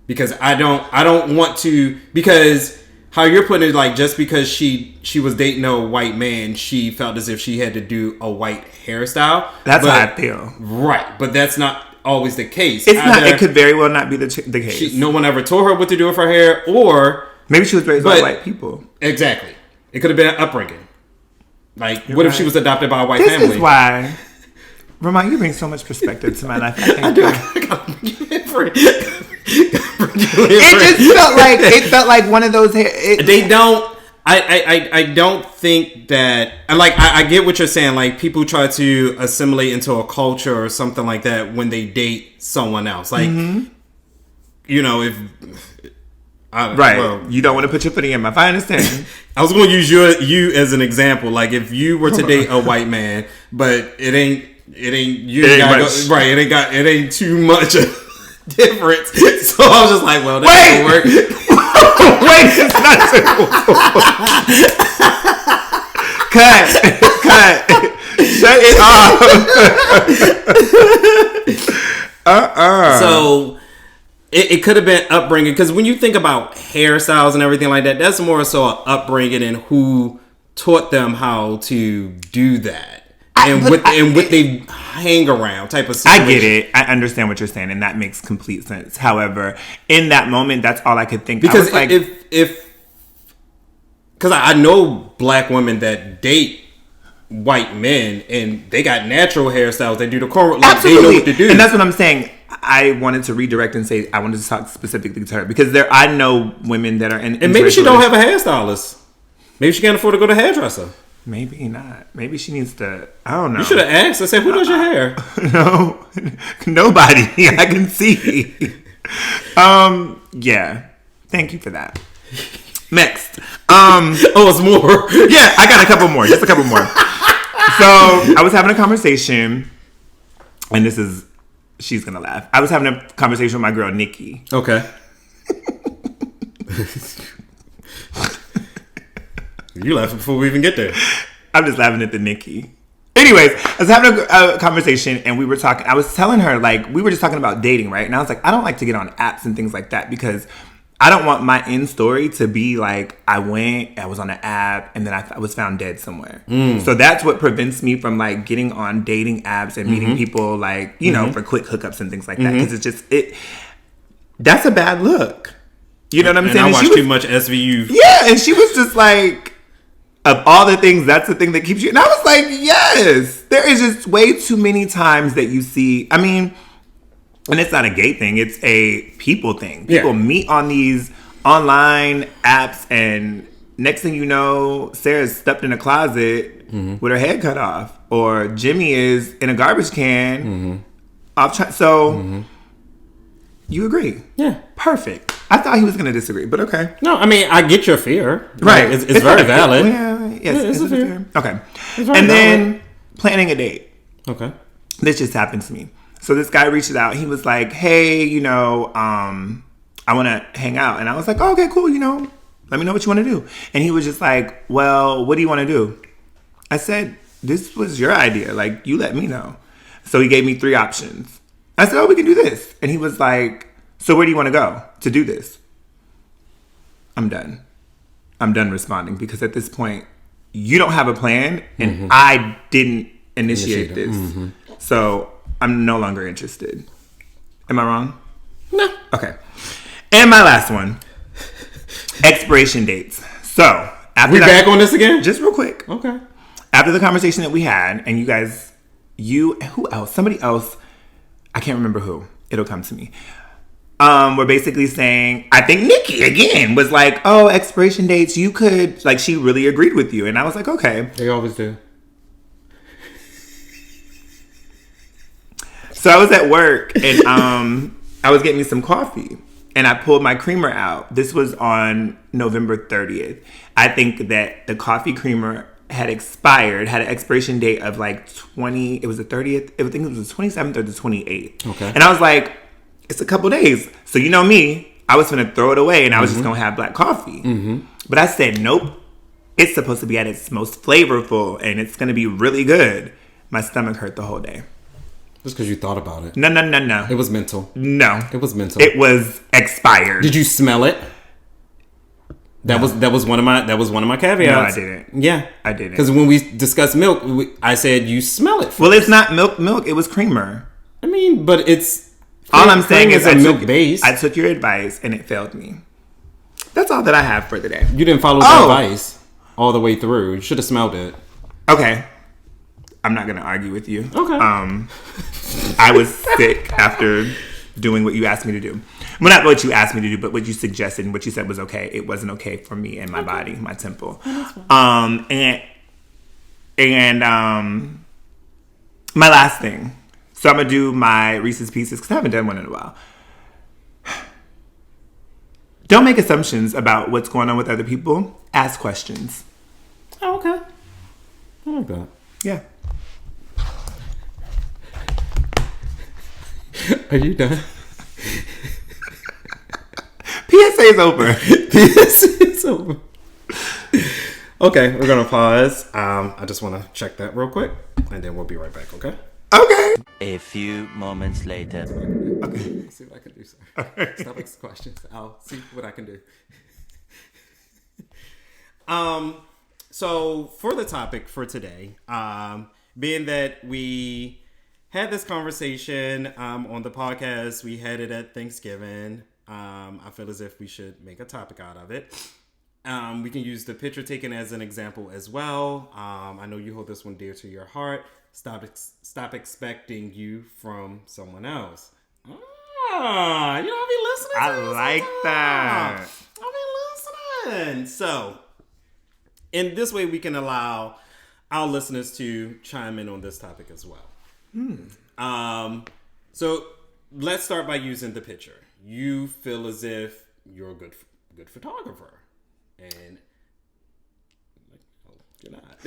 Speaker 3: Because I don't want to, because how you're putting it, like, just because she was dating a white man, she felt as if she had to do a white hairstyle.
Speaker 2: That's how I feel.
Speaker 3: Right. But that's not always the case.
Speaker 2: It's not. It could very well not be the case.
Speaker 3: No one ever told her what to do with her hair, or
Speaker 2: maybe she was raised by white people.
Speaker 3: Exactly. It could have been an upbringing. Like, what if she was adopted by a white family?
Speaker 2: This is why, Ramont, you bring so much perspective to my life.
Speaker 3: I do. I gotta bring you in for it.
Speaker 2: It felt like one of those.
Speaker 3: They don't. I don't think that. Like, I get what you're saying. Like, people try to assimilate into a culture or something like that when they date someone else. Like, if
Speaker 2: you don't want to put your foot in my. If I understand.
Speaker 3: I was going to use you as an example. Like if you were to date a white man, but it ain't it ain't too much difference. So I was just like, well, that doesn't work.
Speaker 2: Wait, it's not cut. Shut it off. So it could have been upbringing, because when you think about hairstyles and everything like that, that's more so an upbringing and who taught them how to do that and what they hang around type of situation. I get it. I understand what you're saying, and that makes complete sense. However, in that moment, that's all I could think.
Speaker 3: Because because I know black women that date white men and they got natural hairstyles. They do the cornrow. Like, they know what to do.
Speaker 2: And that's what I'm saying. I wanted to redirect and say I wanted to talk specifically to her because I know women that are in.
Speaker 3: And maybe she don't have a hairstylist. Maybe she can't afford to go to a hairdresser.
Speaker 2: Maybe not. Maybe she needs to. I don't know.
Speaker 3: You should have asked. I said, "Who does your hair?"
Speaker 2: No, nobody. I can see. Yeah. Thank you for that. Next.
Speaker 3: It's more.
Speaker 2: Yeah, I got a couple more. Just a couple more. So I was having a conversation, and she's gonna laugh. I was having a conversation with my girl Nikki.
Speaker 3: Okay. You laughing before we even get there.
Speaker 2: I'm just laughing at the Nikki. Anyways, I was having a conversation, and we were talking. I was telling her, like, we were just talking about dating, right? And I was like, I don't like to get on apps and things like that because I don't want my end story to be like I was on an app and then I was found dead somewhere. So that's what prevents me from like getting on dating apps and meeting people like, you know, for quick hookups and things like that. Because it's just, that's a bad look. You know what I'm saying?
Speaker 3: I watched too much SVU.
Speaker 2: Yeah, and she was just like, of all the things, that's the thing that keeps you. And I was like, yes, there is just way too many times that you see, I mean, and it's not a gay thing, it's a people thing. People meet on these online apps, and next thing you know, Sarah's stepped in a closet with her head cut off, or Jimmy is in a garbage can. You agree?
Speaker 3: Yeah.
Speaker 2: Perfect. I thought he was going to disagree, but okay.
Speaker 3: No, I mean, I get your fear.
Speaker 2: Right.
Speaker 3: It's very valid.
Speaker 2: It's a fear. Okay. And then planning a date.
Speaker 3: Okay.
Speaker 2: This just happened to me. So this guy reaches out. He was like, hey, you know, I want to hang out. And I was like, oh, okay, cool. You know, let me know what you want to do. And he was just like, well, what do you want to do? I said, this was your idea. Like, you let me know. So he gave me 3 options. I said, oh, we can do this. And he was like, so where do you want to go to do this? I'm done responding because at this point, you don't have a plan and I didn't initiate this. So I'm no longer interested. Am I wrong?
Speaker 3: No.
Speaker 2: Okay. And my last one. Expiration dates. So after
Speaker 3: we back on this again?
Speaker 2: Just real quick.
Speaker 3: Okay.
Speaker 2: After the conversation that we had, and who else? Somebody else. I can't remember who. It'll come to me. We're basically saying, I think Nikki again was like, oh, expiration dates, you could, like, she really agreed with you. And I was like, okay.
Speaker 3: They always do.
Speaker 2: So I was at work and I was getting me some coffee and I pulled my creamer out. This was on November 30th. I think that the coffee creamer had expired, had an expiration date of like it was the 30th. I think it was the 27th or the 28th.
Speaker 3: Okay.
Speaker 2: And I was like, it's a couple days. So you know me, I was going to throw it away and I was just going to have black coffee. But I said, nope, it's supposed to be at its most flavorful and it's going to be really good. My stomach hurt the whole day.
Speaker 3: Just because you thought about it.
Speaker 2: No.
Speaker 3: It was mental.
Speaker 2: No.
Speaker 3: It was mental.
Speaker 2: It was expired.
Speaker 3: Did you smell it? That was one of my caveats.
Speaker 2: No, I didn't.
Speaker 3: Yeah,
Speaker 2: I didn't.
Speaker 3: Because when we discussed milk, I said you smell it first.
Speaker 2: Well, it's not milk. It was creamer.
Speaker 3: I mean, but it's
Speaker 2: all I'm saying is
Speaker 3: milk base.
Speaker 2: I took your advice and it failed me. That's all that I have for the day.
Speaker 3: You didn't follow the advice all the way through. You should have smelled it.
Speaker 2: Okay. I'm not going to argue with you.
Speaker 3: Okay.
Speaker 2: I was sick after doing what you asked me to do. Well, not what you asked me to do, but what you suggested and what you said was okay. It wasn't okay for me and my body, my temple. And my last thing. So I'm going to do my Reese's Pieces because I haven't done one in a while. Don't make assumptions about what's going on with other people. Ask questions.
Speaker 3: Oh, okay. I like that.
Speaker 2: Yeah.
Speaker 3: Are you done?
Speaker 2: PSA is over.
Speaker 3: PSA is over. Okay, we're gonna pause. I just want to check that real quick, and then we'll be right back. Okay.
Speaker 2: Okay.
Speaker 4: A few moments later.
Speaker 3: Okay. Let's see what I can do, sir. Stop asking questions. I'll see what I can do. So for the topic for today, being that we had this conversation on the podcast, we had it at Thanksgiving. I feel as if we should make a topic out of it. We can use the picture taken as an example as well. I know you hold this one dear to your heart. Stop expecting you from someone else. You know, I be listening to
Speaker 2: I like that.
Speaker 3: I be listening. So, in this way, we can allow our listeners to chime in on this topic as well. So, let's start by using the picture. You feel as if you're a good photographer. And you're not.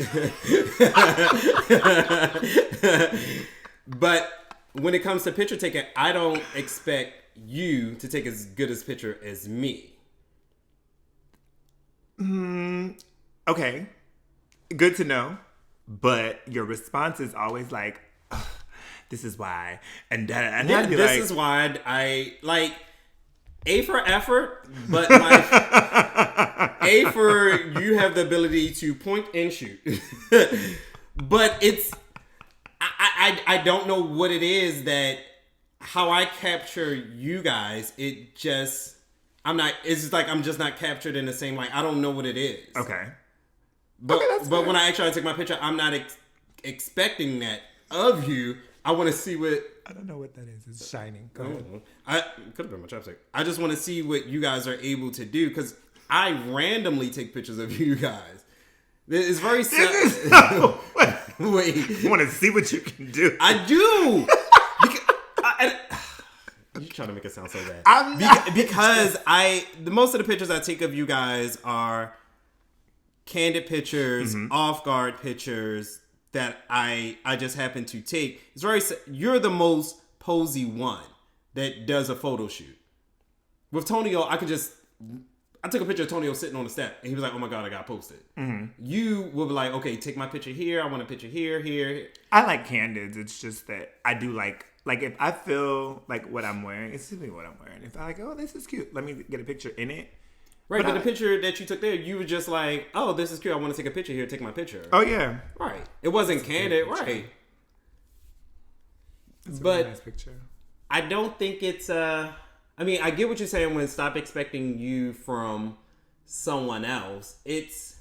Speaker 3: But when it comes to picture taking, I don't expect you to take as good a picture as me.
Speaker 2: Okay. Good to know. But your response is always like, this is why. And
Speaker 3: yeah, this is why I like A for effort, but my A for you have the ability to point and shoot. But it's I don't know what it is that how I capture you guys. It just it's just like I'm just not captured in the same light. I don't know what it is.
Speaker 2: Okay.
Speaker 3: But
Speaker 2: that's fair.
Speaker 3: when I actually take my picture, I'm not expecting that of you. I want to see what.
Speaker 2: I don't know what that is. It's shining. Go ahead.
Speaker 3: Could have been my chapstick. I just want to see what you guys are able to do because I randomly take pictures of you guys. It's very simple. Wait,
Speaker 2: I want to see what you can do.
Speaker 3: I do. You're trying to make it sound so bad.
Speaker 2: I'm not.
Speaker 3: Because most of the pictures I take of you guys are candid pictures, off guard pictures that I just happen to take. It's very. You're the most posy one that does a photo shoot. With Tonio, I took a picture of Tonio sitting on the step, and he was like, "Oh my god, I got posted." You will be like, "Okay, take my picture here. I want a picture here."
Speaker 2: I like candids. It's just that I do like if I feel like what I'm wearing, it's simply what I'm wearing. If I like, oh, this is cute, let me get a picture in it.
Speaker 3: Right, but the picture that you took there, you were just like, oh, this is cute. I want to take a picture here. Take my picture.
Speaker 2: Oh, yeah.
Speaker 3: Right. It wasn't candid. Right.
Speaker 2: It's a
Speaker 3: but
Speaker 2: really nice picture.
Speaker 3: I don't think it's I mean, I get what you're saying when stop expecting you from someone else. It's,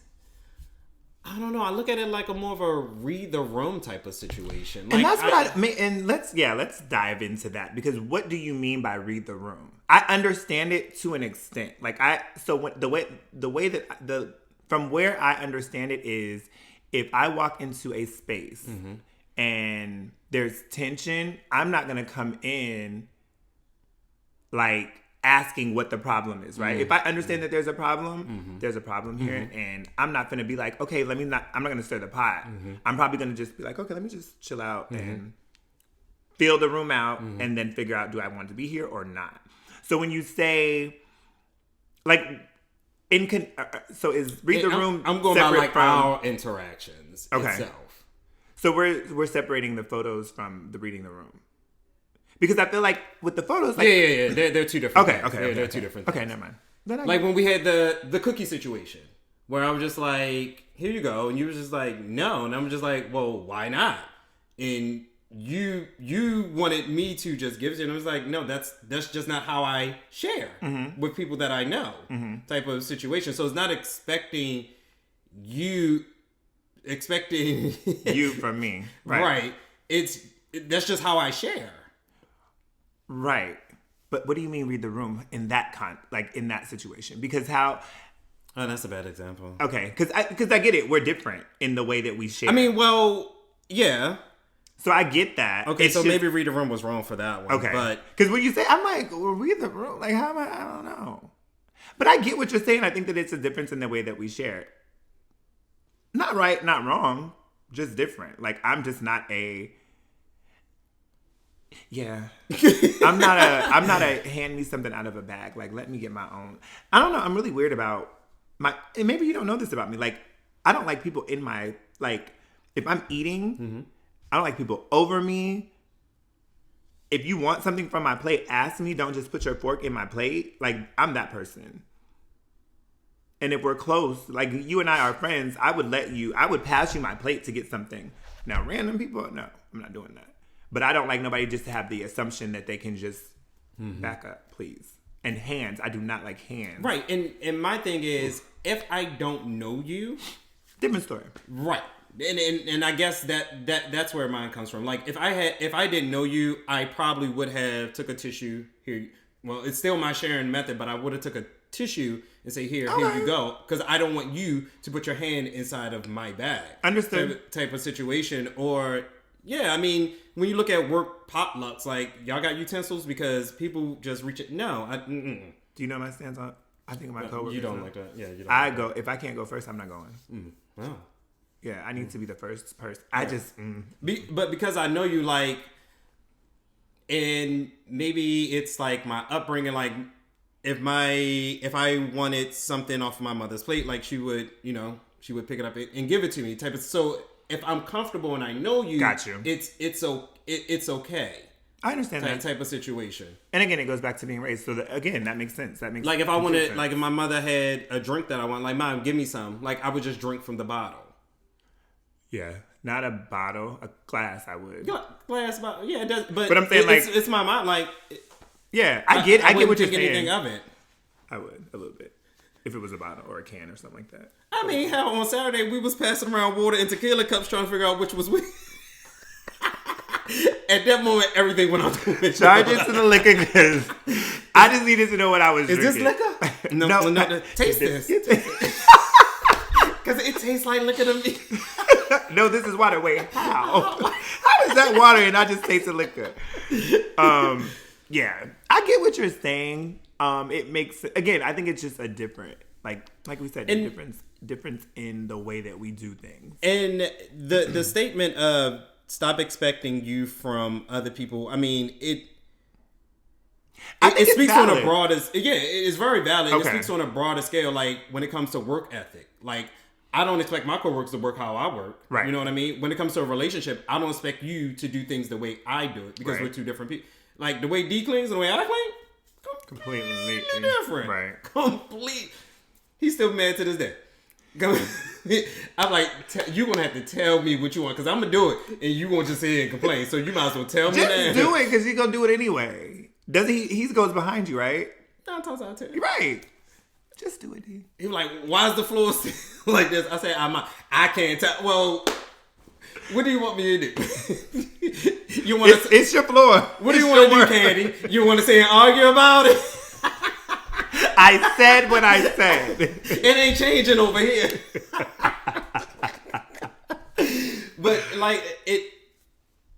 Speaker 3: I don't know. I look at it like a more of a read the room type of situation. Like,
Speaker 2: and that's what I mean. And let's dive into that, because what do you mean by read the room? I understand it to an extent. From where I understand it is, if I walk into a space and there's tension, I'm not gonna come in like asking what the problem is, right? If I understand that there's a problem, there's a problem here, and I'm not gonna be like, okay, I'm not gonna stir the pot. I'm probably gonna just be like, okay, let me just chill out and feel the room out, and then figure out, do I want to be here or not? So when you say, like, so is read the room?
Speaker 3: I'm going by like our interactions itself.
Speaker 2: So we're separating the photos from the reading the room. Because I feel like with the photos, like,
Speaker 3: yeah, they're two different.
Speaker 2: Okay,
Speaker 3: things. They're two different.
Speaker 2: Okay,
Speaker 3: things.
Speaker 2: never mind.
Speaker 3: Like when we had the cookie situation, where I was just like, "Here you go," and you were just like, "No," and I'm just like, "Well, why not?" And you wanted me to just give it to you, and I was like, "No, that's just not how I share with people that I know." Type of situation. So it's not expecting you
Speaker 2: from me,
Speaker 3: right? That's just how I share.
Speaker 2: Right. But what do you mean read the room in that in that situation? Because how...
Speaker 3: Oh, that's a bad example.
Speaker 2: Okay. Because I get it. We're different in the way that we share.
Speaker 3: I mean, well, yeah.
Speaker 2: So I get that.
Speaker 3: Okay, so maybe read the room was wrong for that one.
Speaker 2: Okay.
Speaker 3: But...
Speaker 2: Because when you say... I'm like, well, read the room. Like, how am I don't know. But I get what you're saying. I think that it's a difference in the way that we share. Not right, not wrong, just different. Like, I'm just not a... Yeah. I'm not a hand me something out of a bag. Like, let me get my own. I don't know. I'm really weird about and maybe you don't know this about me. Like, I don't like people in my, like, if I'm eating, I don't like people over me. If you want something from my plate, ask me. Don't just put your fork in my plate. Like, I'm that person. And if we're close, like you and I are friends, I would pass you my plate to get something. Now, random people, no, I'm not doing that. But I don't like nobody just to have the assumption that they can just back up, please. And hands, I do not like hands.
Speaker 3: Right, and my thing is, if I don't know you,
Speaker 2: different story.
Speaker 3: Right, and I guess that's where mine comes from. Like, if I didn't know you, I probably would have took a tissue here. Well, it's still my sharing method, but I would have took a tissue and say, here you go, because I don't want you to put your hand inside of my bag.
Speaker 2: Understood.
Speaker 3: Type of situation. Or yeah, I mean, when you look at work potlucks, like, y'all got utensils because people just reach it. No,
Speaker 2: Do you know my stance on? I think my coworkers.
Speaker 3: You don't like that. Yeah, you don't.
Speaker 2: I go if I can't go first, I'm not going.
Speaker 3: Oh.
Speaker 2: Yeah, I need to be the first person.
Speaker 3: Right.
Speaker 2: I just.
Speaker 3: But because I know you, like, and maybe it's like my upbringing, like. If I wanted something off my mother's plate, like, she would pick it up and give it to me. So if I'm comfortable and I know you,
Speaker 2: got you.
Speaker 3: It's okay.
Speaker 2: I understand that
Speaker 3: type of situation.
Speaker 2: And again, it goes back to being raised. So again, that makes sense. That makes
Speaker 3: like if I wanted, sense. Like if my mother had a drink that I want, like, Mom, give me some. Like, I would just drink from the bottle.
Speaker 2: Yeah, not a bottle, a glass. I would
Speaker 3: glass bottle. Yeah, it does. But
Speaker 2: I'm saying, like,
Speaker 3: it's my mind. Like.
Speaker 2: Yeah, I get what you're saying.
Speaker 3: Anything of it.
Speaker 2: I would a little bit if it was a bottle or a can or something like that.
Speaker 3: I mean, hell, on Saturday we was passing around water and tequila cups trying to figure out which was which. At that moment, everything went on the window.
Speaker 2: Charge it to the liquor because I just needed to know what I was drinking.
Speaker 3: Is this liquor? No. Taste this. Because it tastes like liquor to me.
Speaker 2: No, this is water. Wait, how? How is that water and I just tasted liquor? Yeah, I get what you're saying. It makes, again, I think it's just a different, like we said, a difference in the way that we do things. And
Speaker 3: the statement of stop expecting you from other people. I mean, it speaks on a broader. Yeah, it's very valid. Okay. It speaks on a broader scale. Like when it comes to work ethic, like I don't expect my coworkers to work how I work.
Speaker 2: Right.
Speaker 3: You know what I mean? When it comes to a relationship, I don't expect you to do things the way I do it because we're two different people. Like, the way D cleans and the way I clean, completely different.
Speaker 2: Right.
Speaker 3: Complete. He's still mad to this day. I'm like, you're going to have to tell me what you want, because I'm going to do it, and you won't just sit here and complain. So you might as well tell me that.
Speaker 2: Just do it, because he's going to do it anyway. Does he goes behind you, right?
Speaker 3: 9 times out of 10.
Speaker 2: You're right. Just do it, D.
Speaker 3: He was like, why is the floor like this? I said, I can't tell. Well, what do you want me to do? You want
Speaker 2: it's your floor.
Speaker 3: What do you want to do, Candy? You want to say and argue about it?
Speaker 2: I said what I said.
Speaker 3: It ain't changing over here. But like it,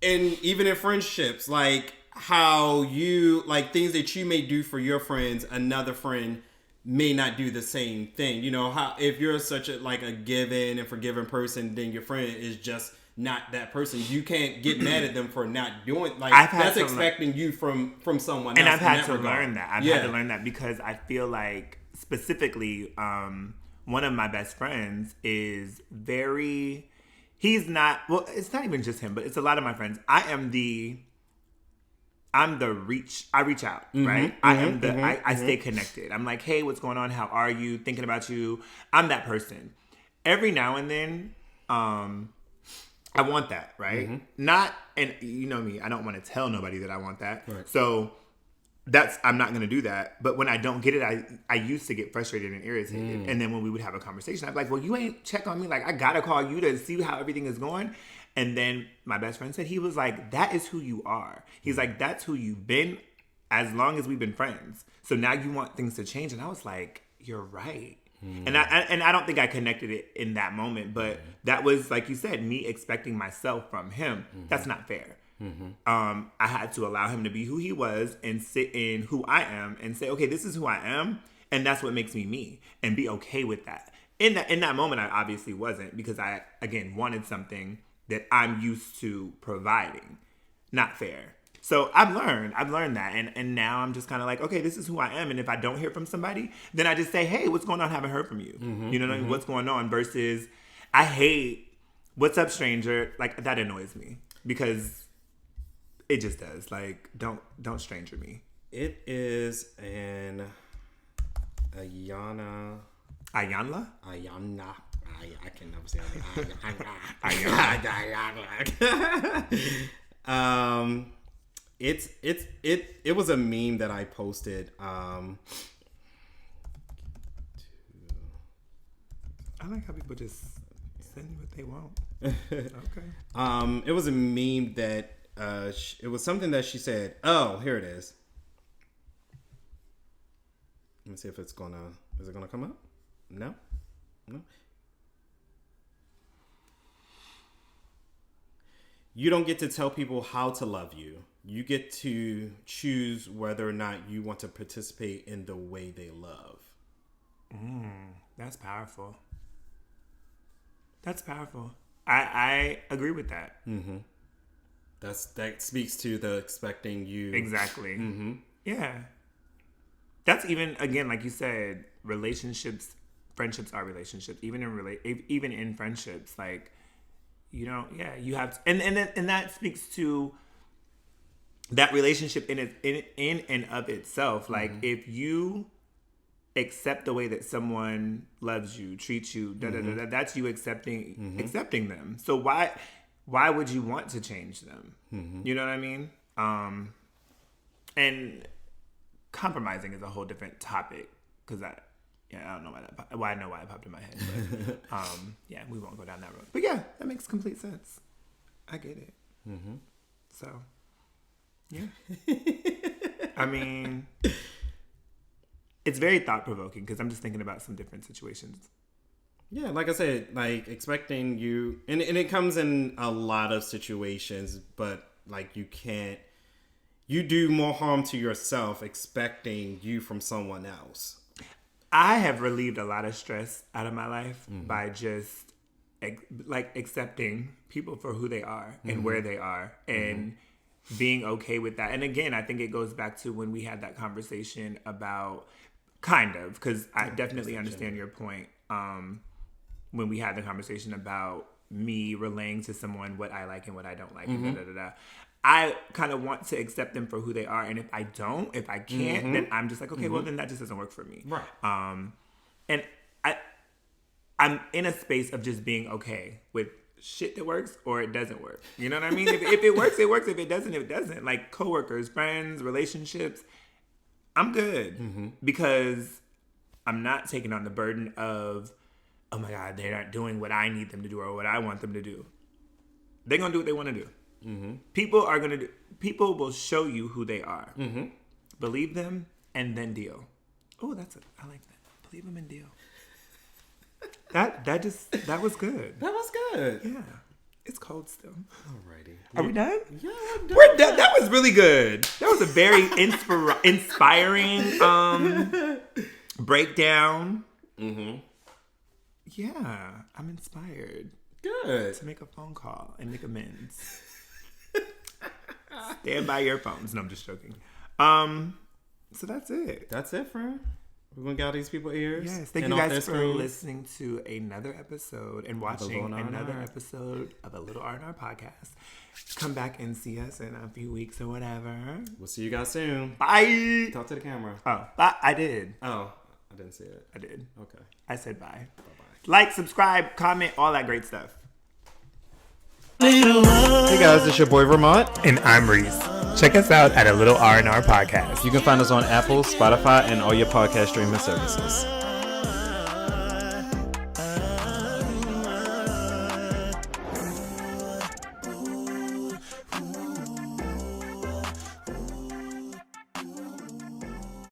Speaker 3: and even in friendships, like how you like things that you may do for your friends, another friend may not do the same thing. You know how if you're such a giving and forgiving person, then your friend is just not that person. You can't get mad at them for not doing that's expecting you from someone else.
Speaker 2: And I've had to learn that. I've had to learn that because I feel like specifically one of my best friends is he's not, well, it's not even just him, but it's a lot of my friends. I reach out, right? I stay connected. I'm like, hey, what's going on? How are you? Thinking about you. I'm that person. Every now and then, I want that, right? And you know me, I don't want to tell nobody that I want that. Right. So I'm not going to do that. But when I don't get it, I used to get frustrated and irritated. And then when we would have a conversation, I'd be like, well, you ain't check on me. Like, I got to call you to see how everything is going. And then my best friend said, he was like, that is who you are. He's like, that's who you've been as long as we've been friends. So now you want things to change. And I was like, you're right. And I don't think I connected it in that moment, but that was, like you said, me expecting myself from him. That's not fair. I had to allow him to be who he was and sit in who I am and say, okay, this is who I am. And that's what makes me me, and be okay with that. In that moment, I obviously wasn't, because I, again, wanted something that I'm used to providing. Not fair. So I've learned that. And now I'm just kind of like, okay, this is who I am. And if I don't hear from somebody, then I just say, hey, what's going on? Haven't heard from you. You know what I mean? What's going on? Versus, I hate, what's up, stranger? Like, that annoys me, because it just does. Like, don't stranger me.
Speaker 3: It is an Ayanla. I can never say it. It was a meme that I posted.
Speaker 2: I like how people just send what they want. Okay.
Speaker 3: It was a meme that it was something that she said. Oh, here it is. Let me see if is it gonna come up? No. You don't get to tell people how to love you. You get to choose whether or not you want to participate in the way they love.
Speaker 2: That's powerful. I agree with that.
Speaker 3: That speaks to the expecting you.
Speaker 2: Exactly. Yeah. That's even, again, like you said, relationships, friendships are relationships. Even in friendships, like, you know, yeah, you have to, and that speaks to that relationship in and of itself. Like, if you accept the way that someone loves you, treats you, that's you accepting them. So why would you want to change them? You know what I mean? And compromising is a whole different topic, because I don't know why I know why it popped in my head, but yeah, we won't go down that road. But yeah, that makes complete sense. I get it. So yeah. I mean, it's very thought-provoking, because I'm just thinking about some different situations.
Speaker 3: Yeah, like I said, like expecting you, and it comes in a lot of situations, but like you do more harm to yourself expecting you from someone else.
Speaker 2: I have relieved a lot of stress out of my life by just accepting people for who they are and where they are, and being okay with that. And again, I think it goes back to when we had that conversation about, kind of, because I definitely understand your point. When we had the conversation about me relaying to someone what I like and what I don't like, and I kind of want to accept them for who they are. And if I can't, then I'm just like, okay, well, then that just doesn't work for me.
Speaker 3: Right.
Speaker 2: And I'm in a space of just being okay with shit that works or it doesn't work. You know what I mean? If it works, it works. If it doesn't, it doesn't. Like coworkers, friends, relationships, I'm good, because I'm not taking on the burden of, oh my God, they're not doing what I need them to do or what I want them to do. They're going to do what they want to do. People will show you who they are. Believe them and then deal. Oh, I like that. Believe them and deal. That was good.
Speaker 3: That was good.
Speaker 2: Yeah. It's cold still.
Speaker 3: Alrighty.
Speaker 2: Are we done?
Speaker 3: Yeah, I'm done.
Speaker 2: We're done. That was really good. That was a very inspiring breakdown. Yeah, I'm inspired.
Speaker 3: Good.
Speaker 2: To make a phone call and make amends. Stand by your phones. No, I'm just joking. So that's it.
Speaker 3: That's it, friend. We're going to get all these people's ears.
Speaker 2: Yes. Thank you guys for listening to another episode and watching another episode of A Little R&R Podcast. Come back and see us in a few weeks or whatever.
Speaker 3: We'll see you guys soon.
Speaker 2: Bye.
Speaker 3: Talk to the camera.
Speaker 2: Oh, bye. I did.
Speaker 3: Oh, I didn't see it.
Speaker 2: I did.
Speaker 3: Okay.
Speaker 2: I said bye.
Speaker 3: Bye-bye.
Speaker 2: Like, subscribe, comment, all that great stuff.
Speaker 3: Hey guys, it's your boy Ramont.
Speaker 2: And I'm Reese. Check us out at A Little R&R Podcast.
Speaker 3: You can find us on Apple, Spotify, and all your podcast streaming services.